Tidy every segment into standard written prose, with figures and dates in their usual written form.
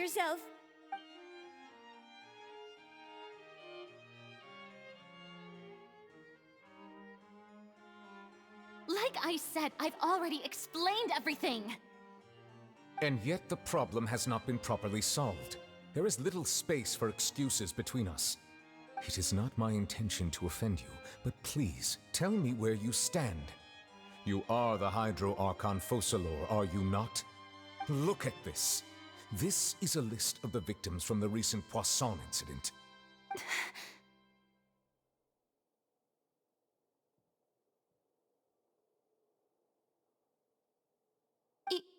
yourself. Like I said, I've already explained everything. And yet the problem has not been properly solved. There is little space for excuses between us. It is not my intention to offend you, but please, tell me where you stand. You are the Hydro Archon Focalor, are you not? Look at this. This is a list of the victims from the recent Poisson incident.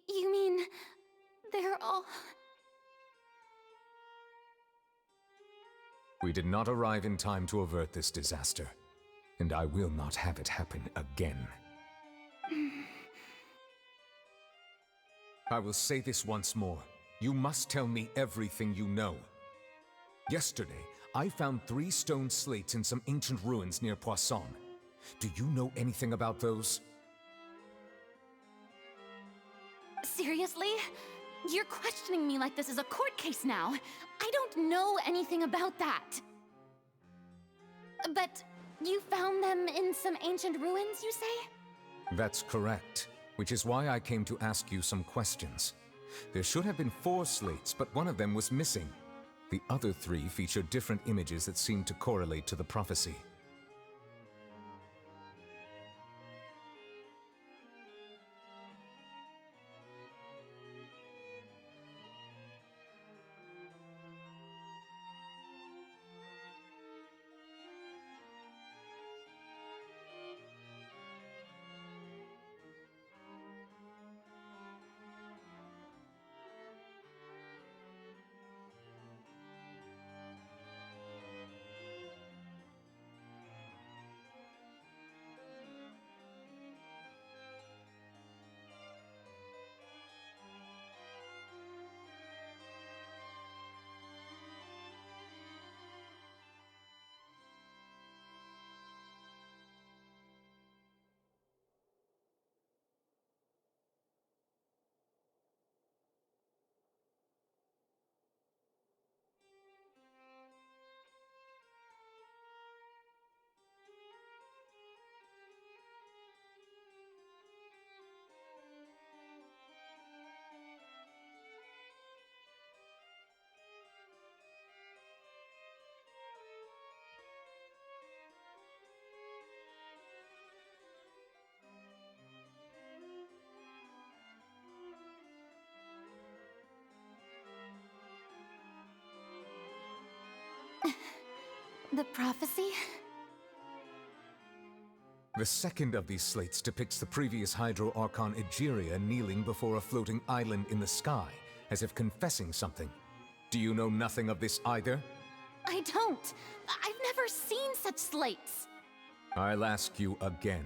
You mean... they're all... We did not arrive in time to avert this disaster, and I will not have it happen again. I will say this once more. You must tell me everything you know. Yesterday, I found 3 stone slates in some ancient ruins near Poisson. Do you know anything about those? Seriously? You're questioning me like this is a court case now. I don't know anything about that. But you found them in some ancient ruins, you say? That's correct, which is why I came to ask you some questions. There should have been 4 slates, but one of them was missing. The other 3 feature different images that seem to correlate to the prophecy. The prophecy? The second of these slates depicts the previous Hydro Archon Egeria kneeling before a floating island in the sky, as if confessing something. Do you know nothing of this either? I don't. I've never seen such slates. I'll ask you again.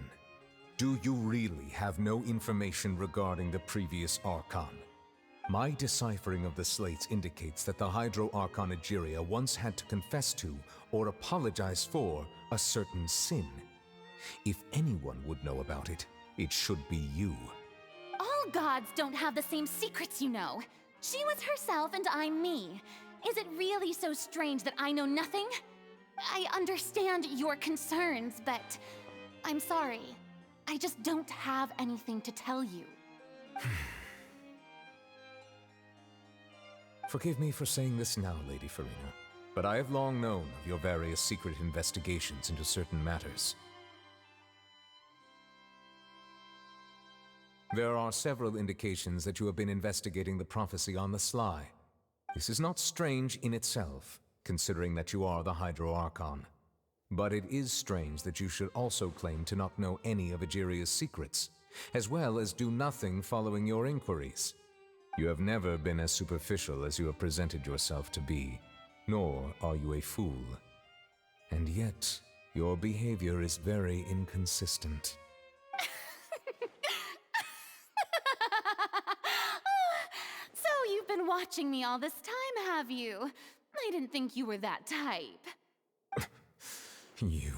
Do you really have no information regarding the previous Archon? My deciphering of the slates indicates that the Hydro Archon Egeria once had to confess to, or apologize for, a certain sin. If anyone would know about it, it should be you. All gods don't have the same secrets, you know. She was herself and I'm me. Is it really so strange that I know nothing? I understand your concerns, but I'm sorry. I just don't have anything to tell you. Forgive me for saying this now, Lady Farina, but I have long known of your various secret investigations into certain matters. There are several indications that you have been investigating the prophecy on the sly. This is not strange in itself, considering that you are the Hydro Archon. But it is strange that you should also claim to not know any of Egeria's secrets, as well as do nothing following your inquiries. You have never been as superficial as you have presented yourself to be, nor are you a fool. And yet, your behavior is very inconsistent. So you've been watching me all this time, have you? I didn't think you were that type. You...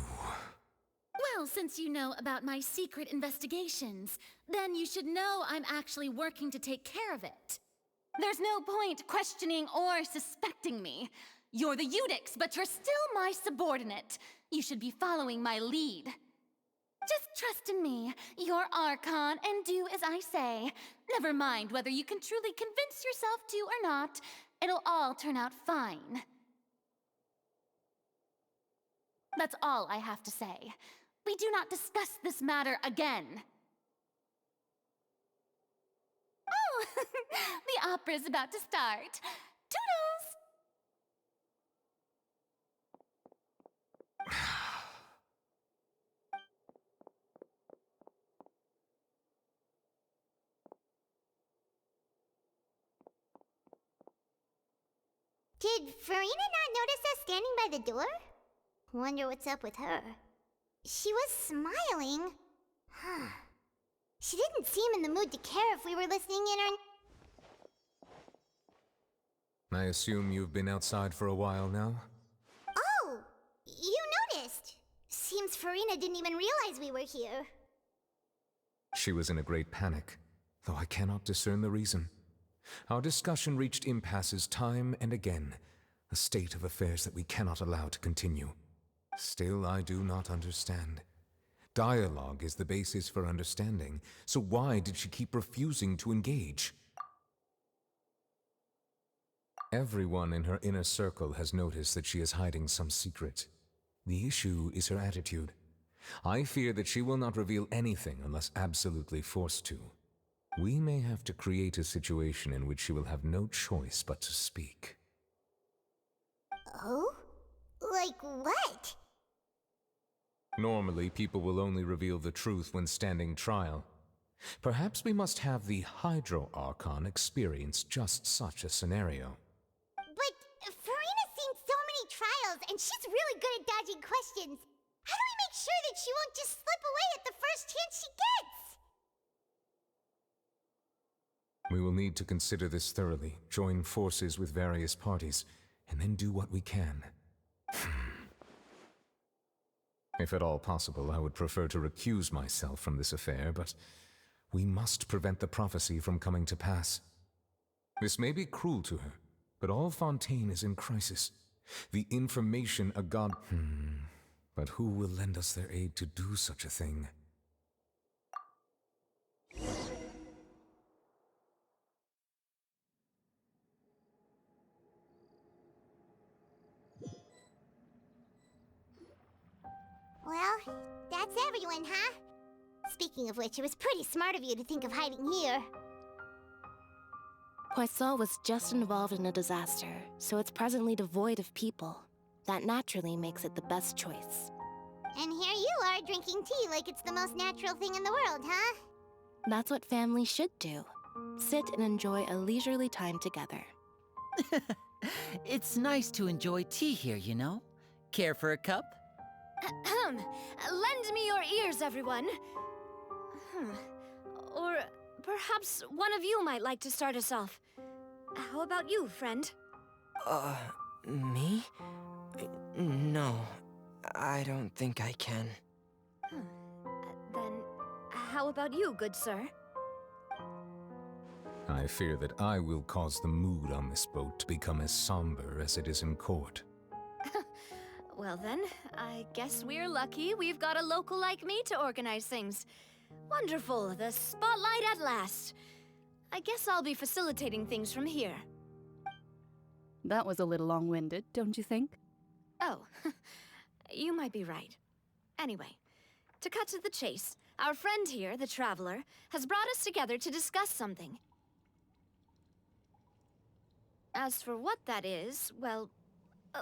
Well, since you know about my secret investigations, then you should know I'm actually working to take care of it. There's no point questioning or suspecting me. You're the Eudix, but you're still my subordinate. You should be following my lead. Just trust in me, your Archon, and do as I say. Never mind whether you can truly convince yourself to or not. It'll all turn out fine. That's all I have to say. We do not discuss this matter again. Oh, the opera's about to start. Toodles! Did Farina not notice us standing by the door? Wonder what's up with her. She was smiling. Huh. She didn't seem in the mood to care if we were listening in or... I assume you've been outside for a while now? Oh! You noticed! Seems Farina didn't even realize we were here. She was in a great panic, though I cannot discern the reason. Our discussion reached impasses time and again, a state of affairs that we cannot allow to continue. Still, I do not understand. Dialogue is the basis for understanding, so why did she keep refusing to engage? Everyone in her inner circle has noticed that she is hiding some secret. The issue is her attitude. I fear that she will not reveal anything unless absolutely forced to. We may have to create a situation in which she will have no choice but to speak. Oh? Like what? Normally, people will only reveal the truth when standing trial. Perhaps we must have the Hydro Archon experience just such a scenario. But Farina's seen so many trials, and she's really good at dodging questions. How do we make sure that she won't just slip away at the first chance she gets? We will need to consider this thoroughly, join forces with various parties, and then do what we can. If at all possible, I would prefer to recuse myself from this affair, but we must prevent the prophecy from coming to pass. This may be cruel to her, but all Fontaine is in crisis. The information a god... But who will lend us their aid to do such a thing? Well, that's everyone, huh? Speaking of which, it was pretty smart of you to think of hiding here. Poisson was just involved in a disaster, so it's presently devoid of people. That naturally makes it the best choice. And here you are drinking tea like it's the most natural thing in the world, huh? That's what families should do. Sit and enjoy a leisurely time together. It's nice to enjoy tea here, you know? Care for a cup? Lend me your ears, everyone. Or perhaps one of you might like to start us off. How about you, friend? Me? No, I don't think I can. Then, how about you, good sir? I fear that I will cause the mood on this boat to become as somber as it is in court. Well then, I guess we're lucky we've got a local like me to organize things. Wonderful, the spotlight at last. I guess I'll be facilitating things from here. That was a little long-winded, don't you think? Oh, you might be right. Anyway, to cut to the chase, our friend here, the Traveler, has brought us together to discuss something. As for what that is, well,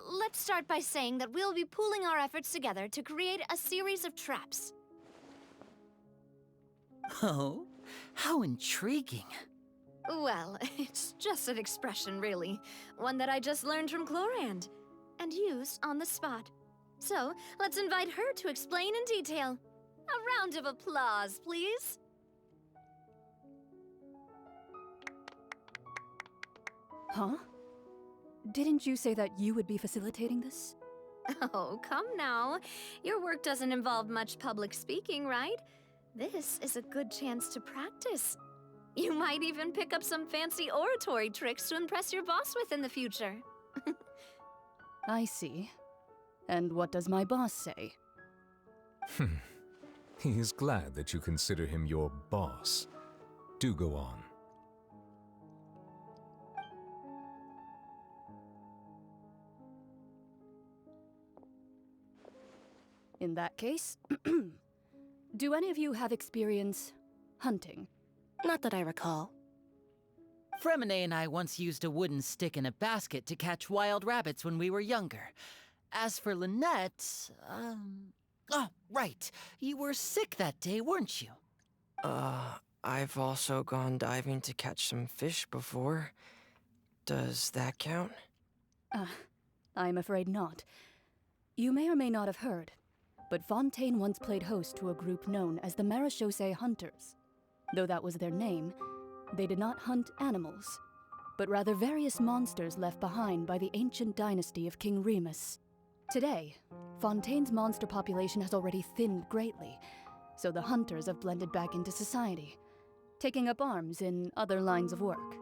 let's start by saying that we'll be pooling our efforts together to create a series of traps. Oh, how intriguing. Well, it's just an expression, really. One that I just learned from Chlorand, and used on the spot. So, let's invite her to explain in detail. A round of applause, please. Huh? Didn't you say that you would be facilitating this? Oh, come now. Your work doesn't involve much public speaking, right? This is a good chance to practice. You might even pick up some fancy oratory tricks to impress your boss with in the future. I see. And what does my boss say? He is glad that you consider him your boss. Do go on. In that case, do any of you have experience hunting? Not that I recall. Fremine and I once used a wooden stick in a basket to catch wild rabbits when we were younger. As for Lynette, oh, right. You were sick that day, weren't you? I've also gone diving to catch some fish before. Does that count? I'm afraid not. You may or may not have heard, but Fontaine once played host to a group known as the Marechaussee Hunters. Though that was their name, they did not hunt animals, but rather various monsters left behind by the ancient dynasty of King Remus. Today, Fontaine's monster population has already thinned greatly, so the hunters have blended back into society, taking up arms in other lines of work.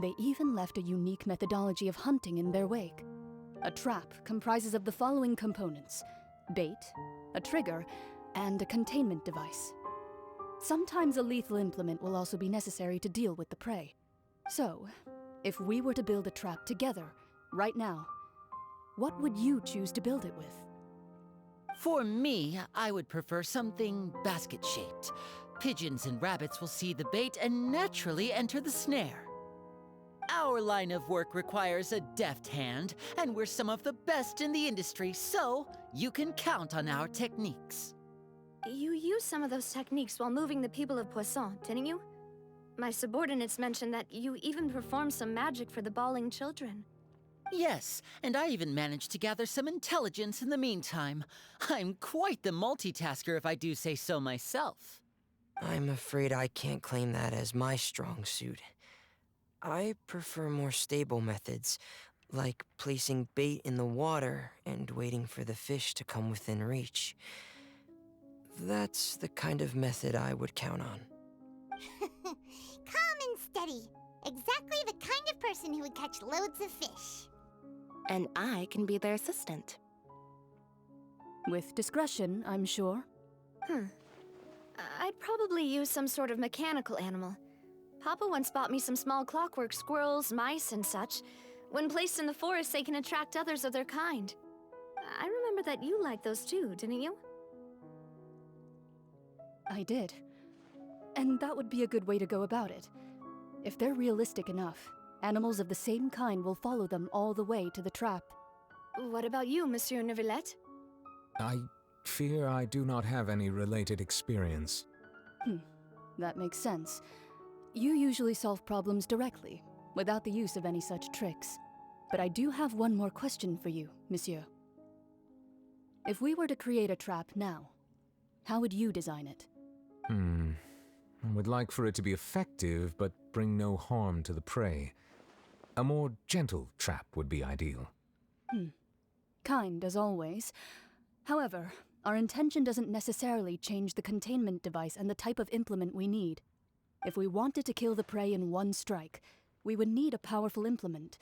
They even left a unique methodology of hunting in their wake. A trap comprises of the following components: bait, a trigger, and a containment device. Sometimes a lethal implement will also be necessary to deal with the prey. So, if we were to build a trap together, right now, what would you choose to build it with? For me, I would prefer something basket-shaped. Pigeons and rabbits will see the bait and naturally enter the snare. Our line of work requires a deft hand, and we're some of the best in the industry, so you can count on our techniques. You used some of those techniques while moving the people of Poisson, didn't you? My subordinates mentioned that you even performed some magic for the bawling children. Yes, and I even managed to gather some intelligence in the meantime. I'm quite the multitasker if I do say so myself. I'm afraid I can't claim that as my strong suit. I prefer more stable methods, like placing bait in the water and waiting for the fish to come within reach. That's the kind of method I would count on. Calm and steady. Exactly the kind of person who would catch loads of fish. And I can be their assistant. With discretion, I'm sure. I'd probably use some sort of mechanical animal. Papa once bought me some small clockwork squirrels, mice, and such. When placed in the forest, they can attract others of their kind. I remember that you liked those too, didn't you? I did. And that would be a good way to go about it. If they're realistic enough, animals of the same kind will follow them all the way to the trap. What about you, Monsieur Neuvillette? I fear I do not have any related experience. That makes sense. You usually solve problems directly, without the use of any such tricks. But I do have one more question for you, Monsieur. If we were to create a trap now, how would you design it? I would like for it to be effective, but bring no harm to the prey. A more gentle trap would be ideal. Kind, as always. However, our intention doesn't necessarily change the containment device and the type of implement we need. If we wanted to kill the prey in one strike, we would need a powerful implement.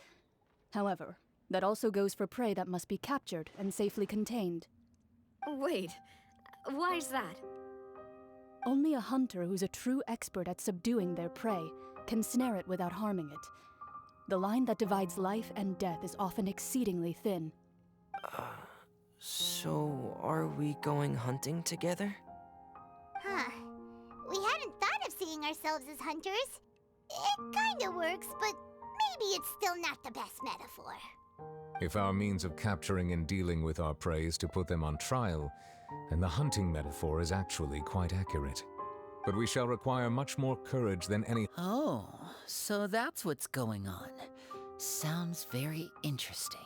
However, that also goes for prey that must be captured and safely contained. Wait, why's that? Only a hunter who's a true expert at subduing their prey can snare it without harming it. The line that divides life and death is often exceedingly thin. So are we going hunting together? Huh. We hadn't thought of seeing ourselves as hunters. It kinda works, but maybe it's still not the best metaphor. If our means of capturing and dealing with our prey is to put them on trial, then the hunting metaphor is actually quite accurate. But we shall require much more courage than any... Oh, so that's what's going on. Sounds very interesting.